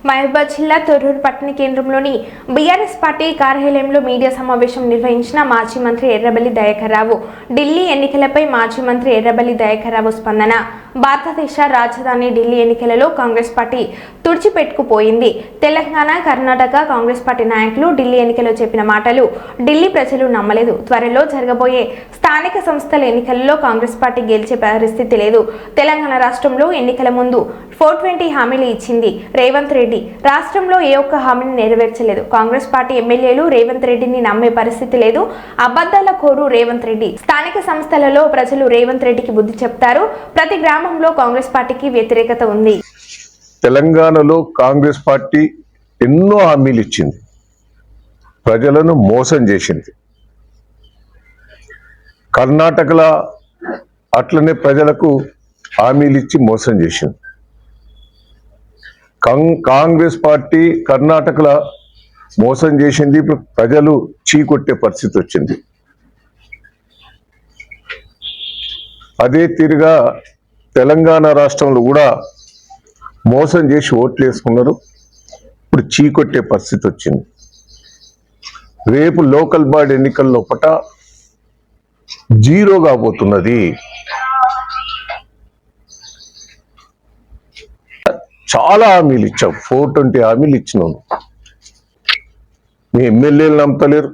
మహబూబాబాద్ జిల్లా తొర్రూరు పట్టణ కేంద్రంలోని బీఆర్ఎస్ పార్టీ కార్యాలయంలో మీడియా సమావేశం నిర్వహించిన మాజీ మంత్రి ఎర్రబెల్లి దయాకర్ రావు. ఢిల్లీ ఎన్నికలపై మాజీ మంత్రి ఎర్రబెల్లి దయాకర్ రావు స్పందన. భారతదేశ రాజధాని ఢిల్లీ ఎన్నికలలో కాంగ్రెస్ పార్టీ తుడిచిపెట్టుకుపోయింది. తెలంగాణ, కర్ణాటక కాంగ్రెస్ పార్టీ నాయకులు ఢిల్లీ ఎన్నికల్లో చెప్పిన మాటలు ఢిల్లీ ప్రజలు నమ్మలేదు. త్వరలో జరగబోయే స్థానిక సంస్థల ఎన్నికలలో కాంగ్రెస్ పార్టీ గెలిచే పరిస్థితి లేదు. తెలంగాణ రాష్ట్రంలో ఎన్నికల ముందు 420 హామీలు ఇచ్చింది రేవంత్ రెడ్డి. రాష్ట్రంలో ఏ ఒక్క హామీని నెరవేర్చలేదు. కాంగ్రెస్ పార్టీ ఎమ్మెల్యేలు రేవంత్ రెడ్డిని నమ్మే పరిస్థితి లేదు. అబద్ధాల కోరు రేవంత్ రెడ్డి. స్థానిక సంస్థలలో ప్రజలు రేవంత్ రెడ్డికి బుద్ధి చెప్తారు. ప్రతి గ్రామంలో కాంగ్రెస్ పార్టీకి వ్యతిరేకత ఉంది. తెలంగాణలో కాంగ్రెస్ పార్టీ ఎన్నో హామీలు ఇచ్చింది, ప్రజలను మోసం చేసింది. కర్ణాటకలో అట్లనే ప్రజలకు హామీలు ఇచ్చి మోసం చేసింది. కాంగ్రెస్ పార్టీ కర్ణాటకలో మోసం చేసింది. ఇప్పుడు ప్రజలు చీకొట్టే పరిస్థితి వచ్చింది. అదే తీరుగా తెలంగాణ రాష్ట్రంలో కూడా మోసం చేసి ఓట్లు వేసుకున్నారు. ఇప్పుడు చీకొట్టే పరిస్థితి వచ్చింది. రేపు లోకల్ బాడీ ఎన్నికల్లో పట జీరో కాబోతున్నది. చాలా హామీలు ఇచ్చాం, 420 హామీలు ఇచ్చినాం. మీ ఎమ్మెల్యేలు నమ్మతలేరు,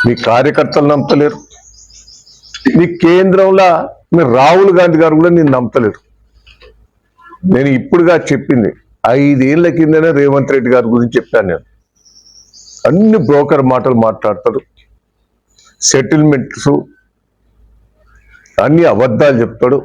మీ కార్యకర్తలు నమ్మతలేరు, మీ కేంద్రంలో మీ రాహుల్ గాంధీ గారు కూడా నేను నమ్మతలేరు. నేను ఇప్పుడుగా చెప్పింది 5 ఏళ్ల కిందనే రేవంత్ రెడ్డి గారి గురించి చెప్పాను. నేను అన్ని బ్రోకర్ మాటలు మాట్లాడతాడు, సెటిల్మెంట్స్ అన్ని అబద్ధాలు చెప్తాడు.